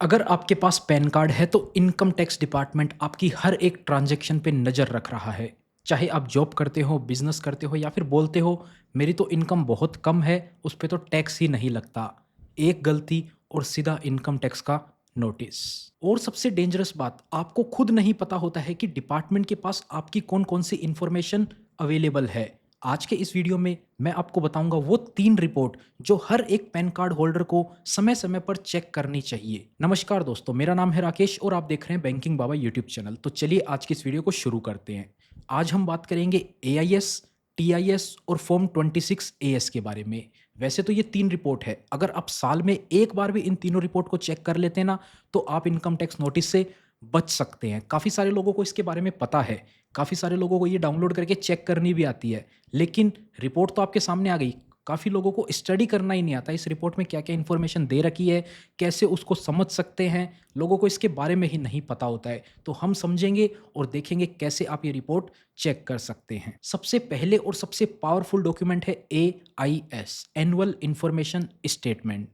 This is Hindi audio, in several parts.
अगर आपके पास पैन कार्ड है तो इनकम टैक्स डिपार्टमेंट आपकी हर एक ट्रांजैक्शन पे नज़र रख रहा है। चाहे आप जॉब करते हो, बिज़नेस करते हो या फिर बोलते हो मेरी तो इनकम बहुत कम है, उस पे तो टैक्स ही नहीं लगता। एक गलती और सीधा इनकम टैक्स का नोटिस। और सबसे डेंजरस बात, आपको खुद नहीं पता होता है कि डिपार्टमेंट के पास आपकी कौन-कौन सी इन्फॉर्मेशन अवेलेबल है। आज के इस वीडियो में मैं आपको बताऊंगा वो 3 रिपोर्ट जो हर एक पैन कार्ड होल्डर को समय-समय पर चेक करनी चाहिए। नमस्कार दोस्तों, मेरा नाम है राकेश और आप देख रहे हैं बैंकिंग बाबा यूट्यूब चैनल। तो चलिए आज की इस वीडियो को शुरू करते हैं। आज हम बात करेंगे एआईएस, टीआईएस और फॉर्म 26 एएस के बारे में। वैसे तो ये 3 रिपोर्ट है। अगर आप साल में एक बार भी इन तीनों रिपोर्ट को चेक कर लेते हैं ना, तो आप इनकम टैक्स नोटिस से बच सकते हैं। काफ़ी सारे लोगों को इसके बारे में पता है। काफ़ी सारे लोगों को ये डाउनलोड करके चेक करनी भी आती है। लेकिन रिपोर्ट तो आपके सामने आ गई। काफ़ी लोगों को स्टडी करना ही नहीं आता, इस रिपोर्ट में क्या-क्या इन्फॉर्मेशन दे रखी है, कैसे उसको समझ सकते हैं, लोगों को इसके बारे में ही नहीं पता होता है। तो हम समझेंगे और देखेंगे कैसे आप ये रिपोर्ट चेक कर सकते हैं। सबसे पहले और सबसे पावरफुल डॉक्यूमेंट है एआईएस, एनुअल इन्फॉर्मेशन स्टेटमेंट।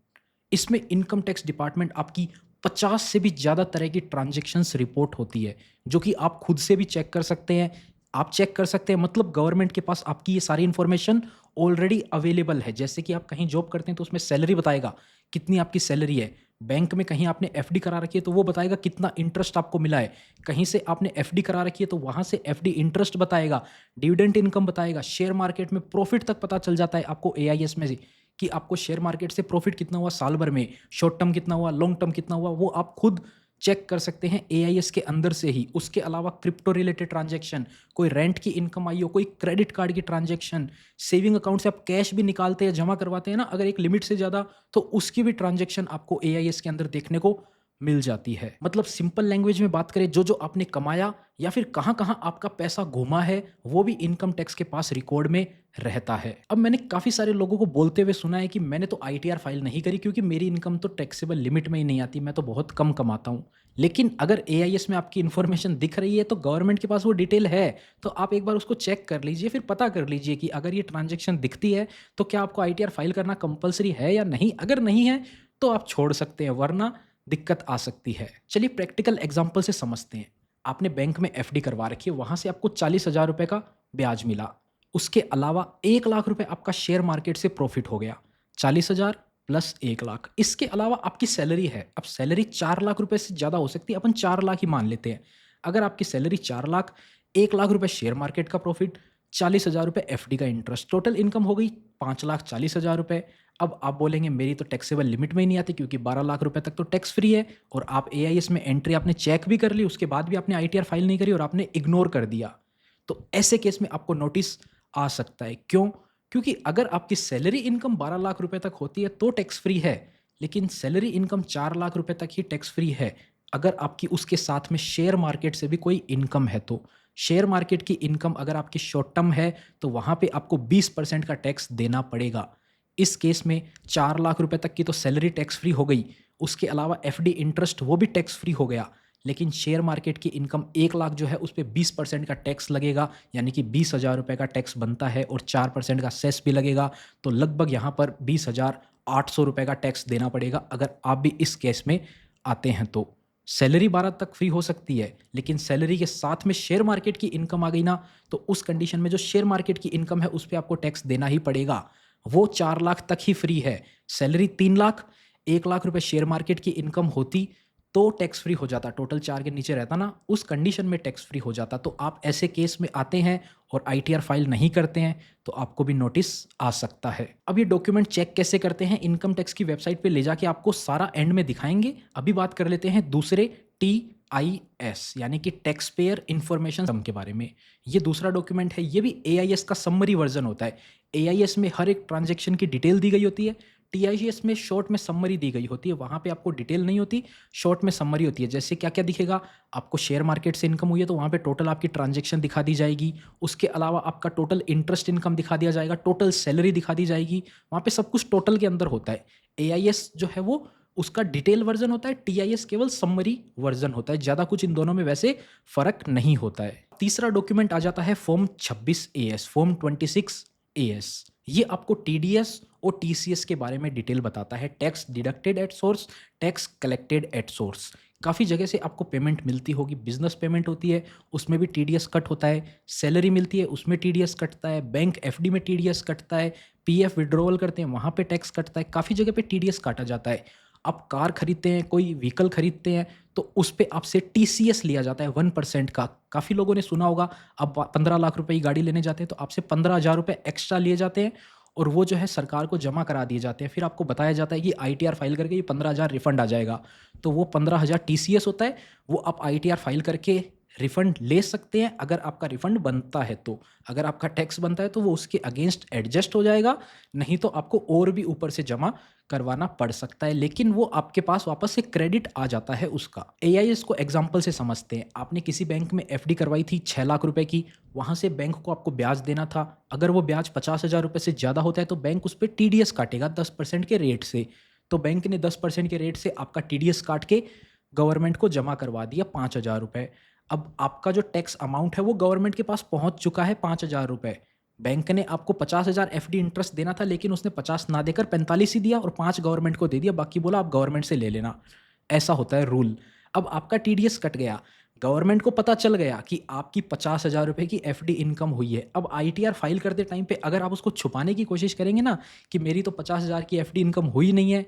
इसमें इनकम टैक्स डिपार्टमेंट आपकी 50 से भी ज़्यादा तरह की ट्रांज़ैक्शंस रिपोर्ट होती है, जो कि आप खुद से भी चेक कर सकते हैं। आप चेक कर सकते हैं मतलब गवर्नमेंट के पास आपकी ये सारी इन्फॉर्मेशन ऑलरेडी अवेलेबल है। जैसे कि आप कहीं जॉब करते हैं तो उसमें सैलरी बताएगा, कितनी आपकी सैलरी है। बैंक में कहीं आपने एफडी करा रखी है तो वो बताएगा कितना इंटरेस्ट आपको मिला है। कहीं से आपने एफडी करा रखी है तो वहाँ से एफडी इंटरेस्ट बताएगा, डिविडेंड इनकम बताएगा, शेयर मार्केट में प्रॉफ़िट तक पता चल जाता है आपको एआईएस में से कि आपको शेयर मार्केट से प्रॉफ़िट कितना हुआ साल भर में, शॉर्ट टर्म कितना हुआ, लॉन्ग टर्म कितना हुआ, वो आप खुद चेक कर सकते हैं एआईएस के अंदर से ही। उसके अलावा क्रिप्टो रिलेटेड ट्रांजैक्शन, कोई रेंट की इनकम आई हो, कोई क्रेडिट कार्ड की ट्रांजैक्शन, सेविंग अकाउंट से आप कैश भी निकालते हैं, जमा करवाते हैं ना अगर एक लिमिट से ज़्यादा, तो उसकी भी ट्रांजैक्शन आपको एआईएस के अंदर देखने को मिल जाती है। मतलब सिंपल लैंग्वेज में बात करें, जो-जो आपने कमाया या फिर कहाँ-कहाँ आपका पैसा घूमा है, वो भी इनकम टैक्स के पास रिकॉर्ड में रहता है। अब मैंने काफ़ी सारे लोगों को बोलते हुए सुना है कि मैंने तो आईटीआर फाइल नहीं करी क्योंकि मेरी इनकम तो टैक्सेबल लिमिट में ही नहीं आती, मैं तो बहुत कम कमाता हूँ। लेकिन अगर एआईएस में आपकी इन्फॉर्मेशन दिख रही है तो गवर्नमेंट के पास वो डिटेल है, तो आप एक बार उसको चेक कर लीजिए, फिर पता कर लीजिए कि अगर ये ट्रांज़ैक्शन दिखती है, तो क्या आपको आईटीआर फाइल करना कंपल्सरी है या नहीं? अगर नहीं है, तो आप छोड़ सकते हैं, वरना दिक्कत आ सकती है। चलिए प्रैक्टिकल एग्ज़ाम्पल से समझते हैं। आपने बैंक में एफडी करवा रखी है, वहाँ से आपको 40,000 रुपए का ब्याज मिला। उसके अलावा 1 लाख रुपए आपका शेयर मार्केट से प्रॉफ़िट हो गया। 40,000 प्लस 1 लाख। इसके अलावा आपकी सैलरी है। अब सैलरी 4 लाख रुपए से ज़्यादा हो सकती है, अपन 4 लाख ही मान लेते हैं। अगर आपकी सैलरी 4 लाख, 1 लाख रुपए शेयर मार्केट का प्रॉफ़िट, 40,000 रुपए एफडी का इंटरेस्ट, टोटल इनकम हो गई 5,40,000 रुपए। अब आप बोलेंगे मेरी तो टैक्सेबल लिमिट में ही नहीं आती क्योंकि 12 लाख रुपए तक तो टैक्स फ्री है, और आप एआईएस में एंट्री आपने चेक भी कर ली, उसके बाद भी आपने आईटीआर फाइल नहीं करी और आपने इग्नोर कर दिया। तो ऐसे केस में आपको नोटिस आ सकता है। क्यों? क्योंकि अगर आपकी सैलरी इनकम 12 लाख रुपए तक होती है तो टैक्स फ्री है, लेकिन सैलरी इनकम 4 लाख रुपए तक ही टैक्स फ्री है। अगर आपकी उसके साथ में शेयर मार्केट से भी कोई इनकम है तो। शेयर मार्केट की इनकम अगर आपकी शॉर्ट टर्म है तो वहाँ पे आपको 20% का टैक्स देना पड़ेगा। इस केस में 4 लाख रुपए तक की तो सैलरी टैक्स फ्री हो गई, उसके अलावा एफडी इंटरेस्ट वो भी टैक्स फ्री हो गया। लेकिन शेयर मार्केट की इनकम 1 लाख जो है उस पे 20% का टैक्स लगेगा, यानी कि 20,000 रुपए का टैक्स बनता है और 4% का सेस भी लगेगा, तो लगभग यहाँ पर 20,800 रुपए का टैक्स देना पड़ेगा अगर आप भी इस केस में आते हैं तो। सैलरी 12 तक फ्री हो सकती है, लेकिन सैलरी के साथ में शेयर मार्केट की इनकम आ गई ना, तो उस कंडीशन में जो शेयर मार्केट की इनकम है उस पे आपको टैक्स देना ही पड़ेगा। वो 4 लाख तक ही फ्री है। सैलरी 3 लाख, 1 लाख रुपए शेयर मार्केट की इनकम होती तो टैक्स फ्री हो जाता, टोटल 4 के नीचे रहता ना, उस कंडीशन में टैक्स फ्री हो जाता। तो आप ऐसे केस में आते हैं और आईटीआर फाइल नहीं करते हैं तो आपको भी नोटिस आ सकता है। अब ये डॉक्यूमेंट चेक कैसे करते हैं, इनकम टैक्स की वेबसाइट पे ले जाके आपको सारा एंड में दिखाएंगे। अभी बात कर लेते हैं दूसरे टीआईएस यानी कि टैक्स पेयर इंफॉर्मेशन सम के बारे में। ये दूसरा डॉक्यूमेंट है, ये भी एआईएस का समरी वर्जन होता है। एआईएस में हर एक ट्रांजैक्शन की डिटेल दी गई होती है, टीआईएस में शॉर्ट में समरी दी गई होती है। वहाँ पे आपको डिटेल नहीं होती, शॉर्ट में समरी होती है। जैसे क्या-क्या दिखेगा, आपको शेयर मार्केट से इनकम हुई है तो वहाँ पे टोटल आपकी ट्रांजैक्शन दिखा दी जाएगी। उसके अलावा आपका टोटल इंटरेस्ट इनकम दिखा दिया जाएगा, टोटल सैलरी दिखा दी जाएगी। वहाँ पे सब कुछ टोटल के अंदर होता है। एआईएस जो है वो उसका डिटेल वर्जन होता है, टीआईएस केवल समरी वर्जन होता है। ज़्यादा कुछ इन दोनों में वैसे फ़र्क नहीं होता है। तीसरा डॉक्यूमेंट आ जाता है फॉर्म 26 एएस, फॉर्म 26 एएस। ये आपको टीडीएस वो टीसीएस के बारे में डिटेल बताता है। Tax deducted at source, tax collected at source. काफ़ी जगह से आपको पेमेंट मिलती होगी, बिजनेस पेमेंट होती है उसमें भी टीडीएस कट होता है, सैलरी मिलती है उसमें टीडीएस कटता है, बैंक एफडी में टीडीएस कटता है, पीएफ विड्रॉवल करते हैं वहाँ पे टैक्स कटता है, काफ़ी जगह पे टीडीएस काटा जाता है। आप कार खरीदते हैं, कोई व्हीकल खरीदते हैं तो उस पे आपसे टीसीएस लिया जाता है 1% का। काफ़ी लोगों ने सुना होगा, आप 15 लाख रुपए की गाड़ी लेने जाते हैं तो आपसे 15,000 रुपये एक्स्ट्रा लिए जाते हैं और वो जो है सरकार को जमा करा दिए जाते हैं। फिर आपको बताया जाता है कि आईटीआर फाइल करके ये 15,000 रिफंड आ जाएगा। तो वो 15,000 टीसीएस होता है, वो आप आईटीआर फाइल करके रिफंड ले सकते हैं अगर आपका रिफंड बनता है तो। अगर आपका टैक्स बनता है तो वो उसके अगेंस्ट एडजस्ट हो जाएगा, नहीं तो आपको और भी ऊपर से जमा करवाना पड़ सकता है, लेकिन वो आपके पास वापस से क्रेडिट आ जाता है उसका। एआईएस को एग्जांपल से समझते हैं। आपने किसी बैंक में एफडी करवाई थी 6 लाख रुपए की, वहाँ से बैंक को आपको ब्याज देना था। अगर वो ब्याज 50,000 रुपये से ज़्यादा होता है तो बैंक उस पर टीडीएस काटेगा 10% के रेट से। तो बैंक ने 10% के रेट से आपका टीडीएस काट के गवर्नमेंट को जमा करवा दिया 5,000 रुपये। अब आपका जो टैक्स अमाउंट है वो गवर्नमेंट के पास पहुंच चुका है 5,000 रुपये। बैंक ने आपको 50,000 एफडी इंटरेस्ट देना था, लेकिन उसने 50 ना देकर 45 ही दिया और 5 गवर्नमेंट को दे दिया, बाकी बोला आप गवर्नमेंट से ले लेना। ऐसा होता है रूल। अब आपका टीडीएस कट गया, गवर्नमेंट को पता चल गया कि आपकी 50,000 रुपये की एफडी इनकम हुई है। अब आईटीआर फाइल करते टाइम पे अगर आप उसको छुपाने की कोशिश करेंगे ना कि मेरी तो 50,000 की एफडी इनकम हुई नहीं है,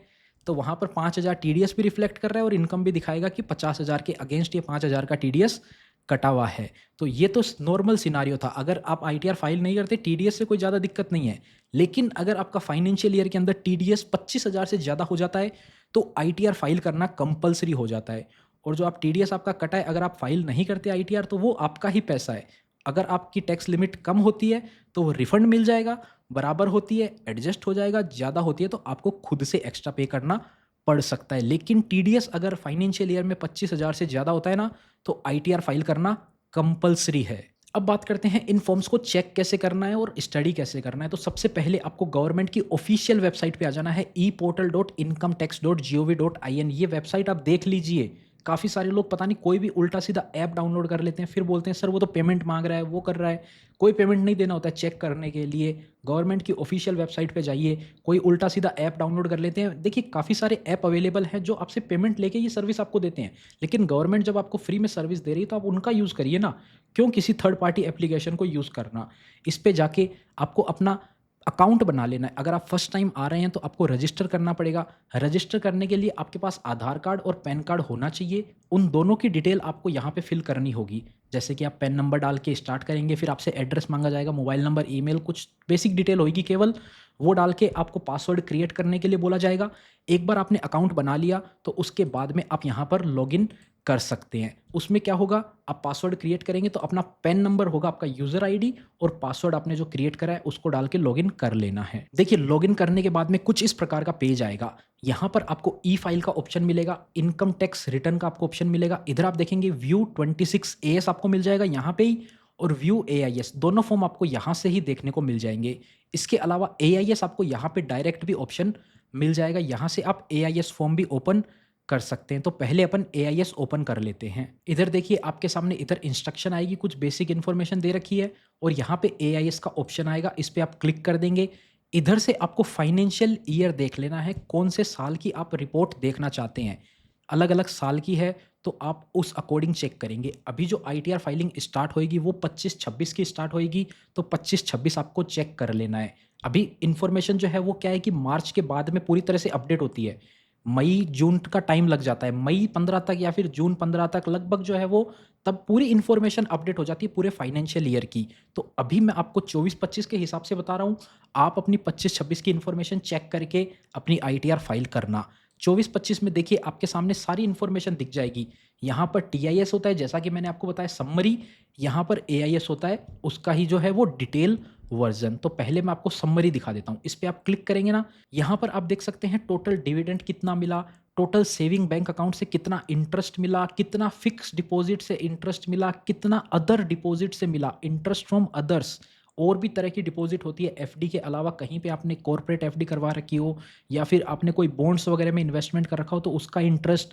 तो वहाँ पर 5,000 टीडीएस भी रिफ्लेक्ट कर रहा है और इनकम भी दिखाएगा कि 50,000 के अगेंस्ट ये 5,000 का टीडीएस कटा हुआ है। तो ये तो नॉर्मल सिनारियो था। अगर आप आईटीआर फाइल नहीं करते, टीडीएस से कोई ज़्यादा दिक्कत नहीं है। लेकिन अगर आपका फाइनेंशियल ईयर के अंदर टीडीएस 25,000 से ज़्यादा हो जाता है तो आईटीआर फाइल करना कंपलसरी हो जाता है। और जो आप टीडीएस आपका कटा है, अगर आप फाइल नहीं करते आईटीआर तो वो आपका ही पैसा है। अगर आपकी टैक्स लिमिट कम होती है तो वो रिफंड मिल जाएगा, बराबर होती है एडजस्ट हो जाएगा, ज़्यादा होती है तो आपको खुद से एक्स्ट्रा पे करना पड़ सकता है। लेकिन टीडीएस अगर फाइनेंशियल ईयर में 25,000 से ज़्यादा होता है ना तो आईटीआर फाइल करना कंपलसरी है। अब बात करते हैं इन फॉर्म्स को चेक कैसे करना है और स्टडी कैसे करना है। तो सबसे पहले आपको गवर्नमेंट की ऑफिशियल वेबसाइट पे आ जाना है, eportal.incometax.gov.in। ये वेबसाइट आप देख लीजिए। काफ़ी सारे लोग पता नहीं कोई भी उल्टा सीधा ऐप डाउनलोड कर लेते हैं, फिर बोलते हैं सर वो तो पेमेंट मांग रहा है, वो कर रहा है। कोई पेमेंट नहीं देना होता है चेक करने के लिए। गवर्नमेंट की ऑफिशियल वेबसाइट पे जाइए, कोई उल्टा सीधा ऐप डाउनलोड कर लेते हैं। देखिए काफ़ी सारे ऐप अवेलेबल हैं जो आपसे पेमेंट लेके ये सर्विस आपको देते हैं, लेकिन गवर्नमेंट जब आपको फ्री में सर्विस दे रही है तो आप उनका यूज़ करिए ना, क्यों किसी थर्ड पार्टी एप्लीकेशन को यूज़ करना। इस पे जाके आपको अपना अकाउंट बना लेना है। अगर आप फर्स्ट टाइम आ रहे हैं तो आपको रजिस्टर करना पड़ेगा। रजिस्टर करने के लिए आपके पास आधार कार्ड और पैन कार्ड होना चाहिए। उन दोनों की डिटेल आपको यहाँ पे फिल करनी होगी। जैसे कि आप पैन नंबर डाल के स्टार्ट करेंगे, फिर आपसे एड्रेस मांगा जाएगा, मोबाइल नंबर, ईमेल, कुछ बेसिक डिटेल होगी केवल। वो डाल के आपको पासवर्ड क्रिएट करने के लिए बोला जाएगा। एक बार आपने अकाउंट बना लिया तो उसके बाद में आप यहाँ पर लॉगिन कर सकते हैं। उसमें क्या होगा, आप पासवर्ड क्रिएट करेंगे तो अपना पैन नंबर होगा आपका यूज़र आईडी, और पासवर्ड आपने जो क्रिएट करा है उसको डाल के लॉगिन कर लेना है। देखिए लॉगिन करने के बाद में कुछ इस प्रकार का पेज आएगा। यहाँ पर आपको ई फाइल का ऑप्शन मिलेगा, इनकम टैक्स रिटर्न का आपको ऑप्शन मिलेगा। इधर आप देखेंगे व्यू 26 एएस आपको मिल जाएगा यहाँ पे ही, और व्यू एआईएस, दोनों फॉर्म आपको यहाँ से ही देखने को मिल जाएंगे। इसके अलावा एआईएस आपको यहाँ पे डायरेक्ट भी ऑप्शन मिल जाएगा, यहाँ से आप एआईएस फॉर्म भी ओपन कर सकते हैं। तो पहले अपन एआईएस ओपन कर लेते हैं। इधर देखिए आपके सामने इधर इंस्ट्रक्शन आएगी, कुछ बेसिक इन्फॉर्मेशन दे रखी है और यहाँ पे एआईएस का ऑप्शन आएगा, इस पे आप क्लिक कर देंगे। इधर से आपको फाइनेंशियल ईयर देख लेना है, कौन से साल की आप रिपोर्ट देखना चाहते हैं। अलग अलग साल की है तो आप उस अकॉर्डिंग चेक करेंगे। अभी जो आईटीआर फाइलिंग स्टार्ट होएगी वो 25-26 की स्टार्ट होएगी, तो 25-26 आपको चेक कर लेना है। अभी इन्फॉर्मेशन जो है वो क्या है कि मार्च के बाद में पूरी तरह से अपडेट होती है। मई जून का टाइम लग जाता है, मई 15 तक या फिर जून 15 तक लगभग जो है वो तब पूरी इन्फॉर्मेशन अपडेट हो जाती है पूरे फाइनेंशियल ईयर की। तो अभी मैं आपको 24-25 के हिसाब से बता रहा हूँ, आप अपनी 25-26 की इन्फॉर्मेशन चेक करके अपनी आईटीआर फाइल करना। 24-25 में देखिए आपके सामने सारी इन्फॉर्मेशन दिख जाएगी। यहाँ पर टीआईएस होता है, जैसा कि मैंने आपको बताया समरी। यहाँ पर एआईएस होता है, उसका ही जो है वो डिटेल वर्जन। तो पहले मैं आपको समरी दिखा देता हूँ। इस पे आप क्लिक करेंगे ना, यहाँ पर आप देख सकते हैं टोटल डिविडेंड कितना मिला, टोटल सेविंग बैंक अकाउंट से कितना इंटरेस्ट मिला, कितना फिक्स डिपॉजिट से इंटरेस्ट मिला, कितना अदर डिपॉजिट से मिला, इंटरेस्ट फ्रॉम अदर्स। और भी तरह की डिपॉजिट होती है एफडी के अलावा, कहीं पे आपने कॉर्पोरेट एफडी करवा रखी हो या फिर आपने कोई बॉन्ड्स वगैरह में इन्वेस्टमेंट कर रखा हो तो उसका इंटरेस्ट,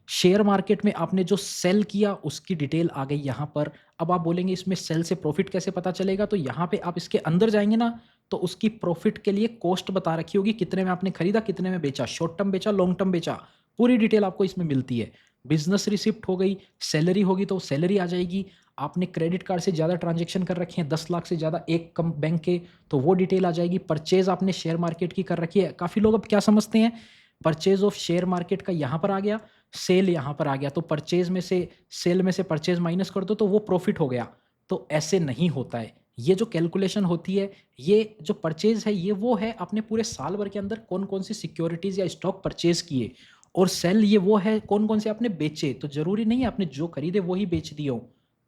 शेयर मार्केट में आपने जो सेल किया उसकी डिटेल आ गई यहाँ पर। अब आप बोलेंगे इसमें सेल से प्रॉफिट कैसे पता चलेगा, तो यहाँ पे आप इसके अंदर जाएंगे ना तो उसकी प्रॉफिट के लिए कॉस्ट बता रखी होगी, कितने में आपने खरीदा, कितने में बेचा, शॉर्ट टर्म बेचा, लॉन्ग टर्म बेचा, पूरी डिटेल आपको इसमें मिलती है। बिजनेस रिसिप्ट हो गई, सैलरी होगी तो सैलरी आ जाएगी। आपने क्रेडिट कार्ड से ज़्यादा ट्रांजेक्शन कर रखे हैं, 10 लाख से ज़्यादा एक कम बैंक के, तो वो डिटेल आ जाएगी। परचेज आपने शेयर मार्केट की कर रखी है। काफ़ी लोग अब क्या समझते हैं, परचेज ऑफ शेयर मार्केट का यहाँ पर आ गया, सेल यहाँ पर आ गया, तो परचेज में से, सेल में से परचेज माइनस कर दो तो वो प्रॉफिट हो गया। तो ऐसे नहीं होता है। ये जो कैलकुलेशन होती है, ये जो परचेज है, ये वो है आपने पूरे साल भर के अंदर कौन कौन सी सिक्योरिटीज या स्टॉक परचेज किए, और सेल ये वो है कौन कौन से आपने बेचे। तो जरूरी नहीं है आपने जो खरीदे वो ही बेच दिए हो,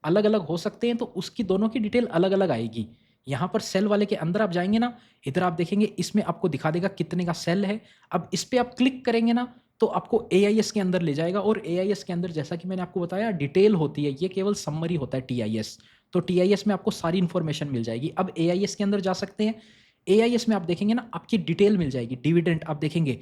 अलग अलग हो सकते हैं, तो उसकी दोनों की डिटेल अलग अलग आएगी। यहाँ पर सेल वाले के अंदर आप जाएंगे ना, इधर आप देखेंगे इसमें आपको दिखा देगा कितने का सेल है। अब इस पर आप क्लिक करेंगे ना तो आपको एआईएस के अंदर ले जाएगा, और एआईएस के अंदर जैसा कि मैंने आपको बताया डिटेल होती है, ये केवल समरी होता है टीआईएस। तो टीआईएस में आपको सारी इंफॉर्मेशन मिल जाएगी। अब एआईएस के अंदर जा सकते हैं। एआईएस में आप देखेंगे ना आपकी डिटेल मिल जाएगी, डिविडेंड आप देखेंगे,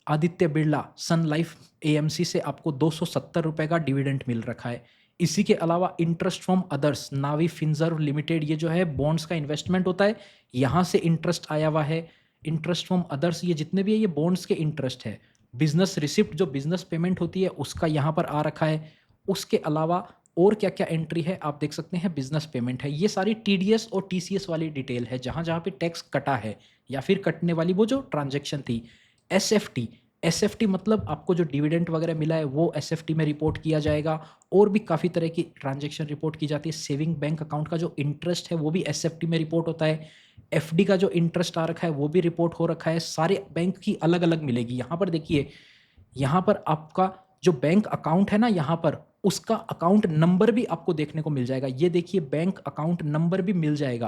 आदित्य बिरला सन लाइफ एएमसी से आपको 270 रुपए का डिविडेंड मिल रखा है। इसी के अलावा interest from others, Navi Finserv limited, ये जो है बॉन्ड्स का इन्वेस्टमेंट होता है, यहाँ से इंटरेस्ट आया हुआ है। इंटरेस्ट फ्रॉम अदर्स ये जितने भी है ये बॉन्ड्स के इंटरेस्ट है। बिजनेस रिसिप्ट जो बिजनेस पेमेंट होती है उसका यहाँ पर आ रखा है। उसके अलावा और क्या क्या एंट्री है आप देख सकते हैं, बिजनेस पेमेंट है। ये सारी टीडीएस और टीसीएस वाली डिटेल है, जहाँ जहाँ पे टैक्स कटा है या फिर कटने वाली वो जो ट्रांजेक्शन थी। एसएफटी, एसएफटी मतलब आपको जो डिविडेंड वगैरह मिला है वो एसएफटी में रिपोर्ट किया जाएगा। और भी काफ़ी तरह की ट्रांजैक्शन रिपोर्ट की जाती है। सेविंग बैंक अकाउंट का जो इंटरेस्ट है वो भी एसएफटी में रिपोर्ट होता है। एफडी का जो इंटरेस्ट आ रखा है वो भी रिपोर्ट हो रखा है। सारे बैंक की अलग अलग मिलेगी। यहाँ पर देखिए, यहाँ पर आपका जो बैंक अकाउंट है ना, यहाँ पर उसका अकाउंट नंबर भी आपको देखने को मिल जाएगा। ये देखिए बैंक अकाउंट नंबर भी मिल जाएगा,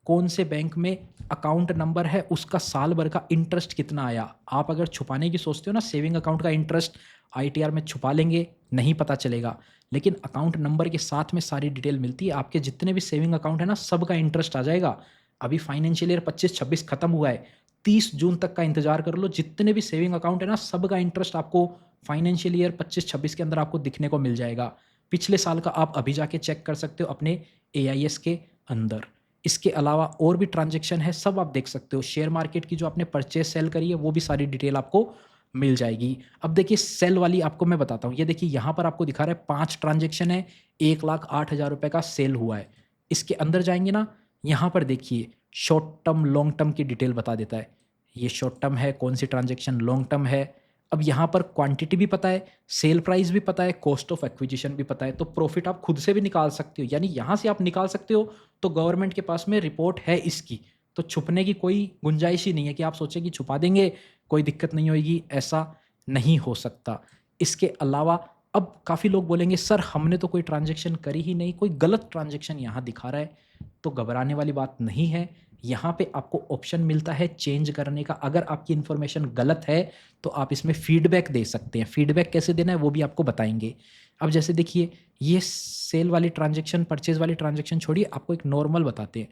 कौन से बैंक में अकाउंट नंबर है, उसका साल भर का इंटरेस्ट कितना आया। आप अगर छुपाने की सोचते हो ना, सेविंग अकाउंट का इंटरेस्ट आईटीआर में छुपा लेंगे, नहीं पता चलेगा, लेकिन अकाउंट नंबर के साथ में सारी डिटेल मिलती है। आपके जितने भी सेविंग अकाउंट है ना, सबका इंटरेस्ट आ जाएगा। अभी फाइनेंशियल ईयर 25-26 खत्म हुआ है, 30 जून तक का इंतजार कर लो। जितने भी सेविंग अकाउंट है ना, सबका इंटरेस्ट आपको फाइनेंशियल ईयर 25-26 के अंदर आपको दिखने को मिल जाएगा। पिछले साल का आप अभी जाके चेक कर सकते हो अपने एआईएस के अंदर। इसके अलावा और भी ट्रांजैक्शन है, सब आप देख सकते हो। शेयर मार्केट की जो आपने परचेज सेल करी है वो भी सारी डिटेल आपको मिल जाएगी। अब देखिए सेल वाली आपको मैं बताता हूँ। ये देखिए यहाँ पर आपको दिखा रहा है 5 ट्रांजैक्शन है, 1,08,000 रुपये का सेल हुआ है। इसके अंदर जाएंगे ना, यहाँ पर देखिए शॉर्ट टर्म लॉन्ग टर्म की डिटेल बता देता है। ये शॉर्ट टर्म है, कौन सी ट्रांजैक्शन लॉन्ग टर्म है। अब यहाँ पर क्वांटिटी भी पता है, सेल प्राइस भी पता है, कॉस्ट ऑफ एक्विजिशन भी पता है, तो प्रॉफिट आप खुद से भी निकाल सकते हो। यानी यहाँ से आप निकाल सकते हो, तो गवर्नमेंट के पास में रिपोर्ट है इसकी, तो छुपने की कोई गुंजाइश ही नहीं है कि आप सोचें कि छुपा देंगे कोई दिक्कत नहीं होगी, ऐसा नहीं हो सकता। इसके अलावा अब काफ़ी लोग बोलेंगे सर हमने तो कोई ट्रांजैक्शन करी ही नहीं, कोई गलत ट्रांजैक्शन यहाँ दिखा रहा है। तो घबराने वाली बात नहीं है। यहाँ पे आपको ऑप्शन मिलता है चेंज करने का। अगर आपकी इन्फॉर्मेशन गलत है तो आप इसमें फीडबैक दे सकते हैं। फीडबैक कैसे देना है वो भी आपको बताएंगे। अब जैसे देखिए, ये सेल वाली ट्रांजैक्शन, परचेज वाली ट्रांजैक्शन छोड़िए, आपको एक नॉर्मल बताते हैं।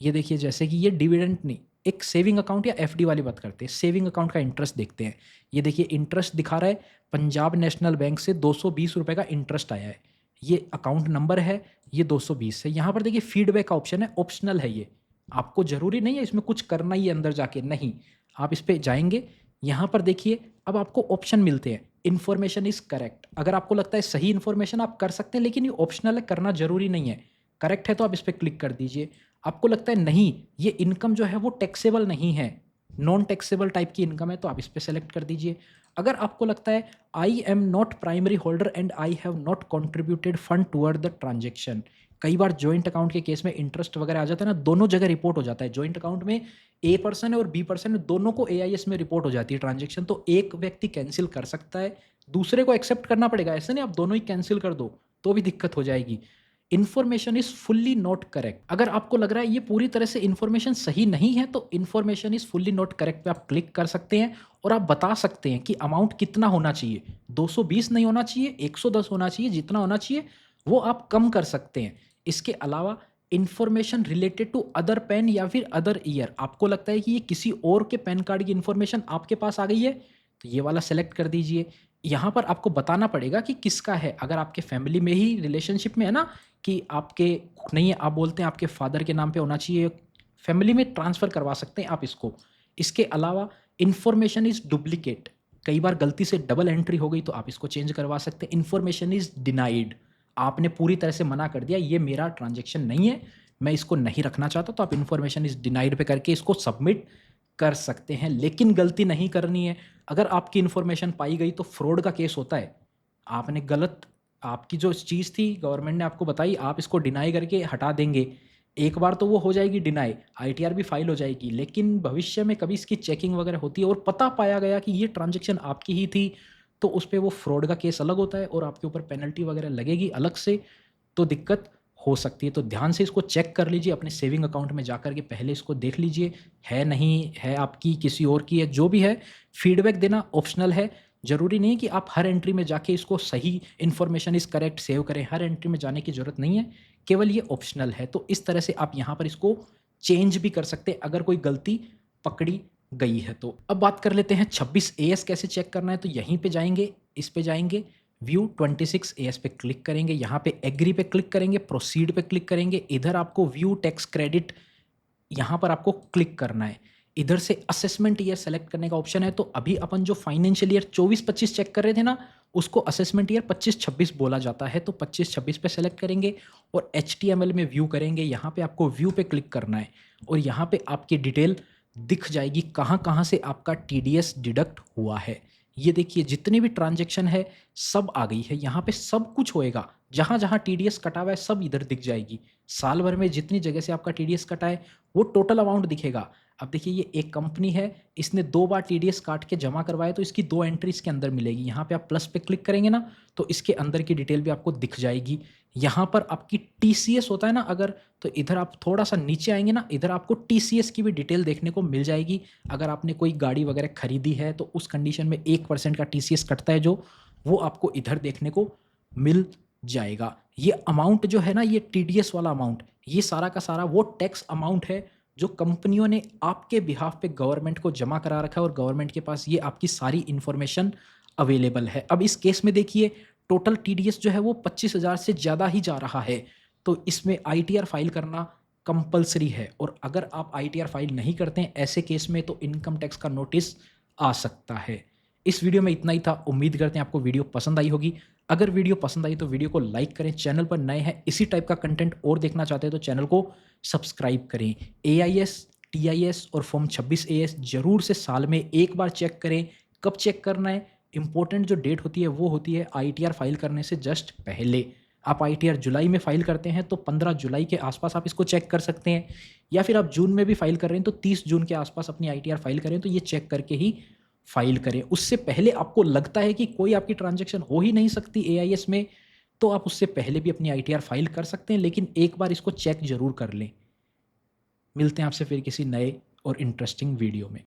ये देखिए, जैसे कि ये डिविडेंड नहीं, एक सेविंग अकाउंट या एफडी वाली बात करते हैं। सेविंग अकाउंट का इंटरेस्ट देखते हैं। ये देखिए इंटरेस्ट दिखा रहा है, पंजाब नेशनल बैंक से 220 रुपये का इंटरेस्ट आया है। ये अकाउंट नंबर है, ये 220 है। यहाँ पर देखिए फीडबैक का ऑप्शन है, ऑप्शनल है ये, आपको जरूरी नहीं है इसमें कुछ करना ही है अंदर जाके, नहीं। आप इस पर जाएंगे, यहाँ पर देखिए अब आपको ऑप्शन मिलते हैं। इन्फॉर्मेशन इज करेक्ट, अगर आपको लगता है सही इन्फॉर्मेशन आप कर सकते हैं, लेकिन ये ऑप्शनल है, करना जरूरी नहीं है। करेक्ट है तो आप इस पर क्लिक कर दीजिए। आपको लगता है नहीं ये इनकम जो है वो टैक्सेबल नहीं है, नॉन टैक्सेबल टाइप की इनकम है, तो आप इस पर सेलेक्ट कर दीजिए। अगर आपको लगता है I am not primary holder and I have not contributed fund toward the transaction, कई बार जॉइंट अकाउंट के केस में इंटरेस्ट वगैरह आ जाता है ना, दोनों जगह रिपोर्ट हो जाता है। जॉइंट अकाउंट में ए पर्सन है और बी पर्सन है, दोनों को एआईएस में रिपोर्ट हो जाती है ट्रांजेक्शन, तो एक व्यक्ति कैंसिल कर सकता है, दूसरे को एक्सेप्ट करना पड़ेगा। ऐसे नहीं आप दोनों ही कैंसिल कर दो तो भी दिक्कत हो जाएगी। Information is fully not correct, अगर आपको लग रहा है ये पूरी तरह से इन्फॉर्मेशन सही नहीं है तो information is fully not correct पे आप क्लिक कर सकते हैं, और आप बता सकते हैं कि अमाउंट कितना होना चाहिए। 220 नहीं होना चाहिए, 110 होना चाहिए, जितना होना चाहिए वो आप कम कर सकते हैं। इसके अलावा information related to other pen या फिर अदर ईयर, आपको लगता है कि ये किसी और के पैन कार्ड की इन्फॉर्मेशन आपके पास आ गई है तो ये वाला सेलेक्ट कर दीजिए। यहाँ पर आपको बताना पड़ेगा कि किसका है। अगर आपके फैमिली में ही रिलेशनशिप में है ना, कि आपके नहीं है, आप बोलते हैं आपके फादर के नाम पे होना चाहिए, फैमिली में ट्रांसफ़र करवा सकते हैं आप इसको। इसके अलावा इन्फॉर्मेशन इज़ डुप्लिकेट, कई बार गलती से डबल एंट्री हो गई तो आप इसको चेंज करवा सकते हैं। इन्फॉर्मेशन इज़ डिनाइड, आपने पूरी तरह से मना कर दिया, ये मेरा ट्रांज़ैक्शन नहीं है, मैं इसको नहीं रखना चाहता, तो आप इन्फॉर्मेशन इज़ डिनाइड पे करके इसको सबमिट कर सकते हैं। लेकिन गलती नहीं करनी है, अगर आपकी इन्फॉर्मेशन पाई गई तो फ्रॉड का केस होता है। आपने गलत, आपकी जो चीज़ थी गवर्नमेंट ने आपको बताई, आप इसको डिनाई करके हटा देंगे, एक बार तो वो हो जाएगी डिनाई, आईटीआर भी फाइल हो जाएगी, लेकिन भविष्य में कभी इसकी चेकिंग वगैरह होती है और पता पाया गया कि ये ट्रांजैक्शन आपकी ही थी, तो उस पे वो फ्रॉड का केस अलग होता है और आपके ऊपर पेनल्टी वगैरह लगेगी अलग से, तो दिक्कत हो सकती है। तो ध्यान से इसको चेक कर लीजिए, अपने सेविंग अकाउंट में जाकर के पहले इसको देख लीजिए, है नहीं है, आपकी किसी और की है, जो भी है। फीडबैक देना ऑप्शनल है, ज़रूरी नहीं कि आप हर एंट्री में जाके इसको सही इन्फॉर्मेशन इज़ करेक्ट सेव करें, हर एंट्री में जाने की ज़रूरत नहीं है, केवल ये ऑप्शनल है। तो इस तरह से आप यहाँ पर इसको चेंज भी कर सकते हैं अगर कोई गलती पकड़ी गई है तो। अब बात कर लेते हैं 26 एएस कैसे चेक करना है, तो यहीं पे जाएँगे, इस पे जाएँगे, व्यू 26 एएस पे क्लिक करेंगे, यहाँ पे एग्री पे क्लिक करेंगे, प्रोसीड पे क्लिक करेंगे, इधर आपको व्यू टैक्स क्रेडिट, यहाँ पर आपको क्लिक करना है। इधर से असेसमेंट ईयर सेलेक्ट करने का ऑप्शन है, तो अभी अपन जो फाइनेंशियल ईयर 24-25 चेक कर रहे थे ना, उसको असेसमेंट ईयर 25-26 बोला जाता है, तो 25-26 पे सेलेक्ट करेंगे और एचटीएमएल में व्यू करेंगे। यहाँ पे आपको व्यू पे क्लिक करना है और यहाँ पे आपकी डिटेल दिख जाएगी, कहाँ-कहाँ से आपका टीडीएस डिडक्ट हुआ है। ये देखिए जितनी भी ट्रांज़ैक्शन है सब आ गई है, यहाँ पे सब कुछ होएगा, जहाँ-जहाँ टीडीएस कटा हुआ है सब इधर दिख जाएगी। साल भर में जितनी जगह से आपका टीडीएस कटा है वो टोटल अमाउंट दिखेगा। अब देखिए ये एक कंपनी है, इसने 2 बार टीडीएस काट के जमा करवाया, तो इसकी 2 एंट्री इसके अंदर मिलेगी। यहाँ पे आप प्लस पे क्लिक करेंगे ना, तो इसके अंदर की डिटेल भी आपको दिख जाएगी। यहाँ पर आपकी टीसीएस होता है ना अगर, तो इधर आप थोड़ा-सा नीचे आएँगे ना, इधर आपको टीसीएस की भी डिटेल देखने को मिल जाएगी। अगर आपने कोई गाड़ी वगैरह खरीदी है तो उस कंडीशन में 1% का टीसीएस कटता है जो, वो आपको इधर देखने को मिल जाएगा। ये अमाउंट जो है ना, ये टीडीएस वाला अमाउंट, ये सारा का सारा वो टैक्स अमाउंट है जो कंपनियों ने आपके बिहाफ पे गवर्नमेंट को जमा करा रखा है और गवर्नमेंट के पास ये आपकी सारी इन्फॉर्मेशन अवेलेबल है। अब इस केस में देखिए टोटल टीडीएस जो है वो 25,000 से ज़्यादा ही जा रहा है, तो इसमें आईटीआर फाइल करना कंपल्सरी है और अगर आप आईटीआर फाइल नहीं करते हैं ऐसे केस में तो इनकम टैक्स का नोटिस आ सकता है। इस वीडियो में इतना ही था, उम्मीद करते हैं आपको वीडियो पसंद आई होगी। अगर वीडियो पसंद आई तो वीडियो को लाइक करें, चैनल पर नए हैं इसी टाइप का कंटेंट और देखना चाहते हैं तो चैनल को सब्सक्राइब करें। एआईएस, टीआईएस और फॉर्म 26 एएस ज़रूर से साल में एक बार चेक करें। कब चेक करना है? इम्पोर्टेंट जो डेट होती है वो होती है आईटीआर फाइल करने से जस्ट पहले। आप आईटीआर जुलाई में फाइल करते हैं तो 15 जुलाई के आसपास आप इसको चेक कर सकते हैं, या फिर आप जून में भी फाइल कर रहे हैं तो 30 जून के आसपास अपनी आईटीआर फाइल करें, तो ये चेक करके ही फाइल करें। उससे पहले आपको लगता है कि कोई आपकी ट्रांजैक्शन हो ही नहीं सकती एआईएस में, तो आप उससे पहले भी अपनी आईटीआर फाइल कर सकते हैं, लेकिन एक बार इसको चेक ज़रूर कर लें। मिलते हैं आपसे फिर किसी नए और इंटरेस्टिंग वीडियो में।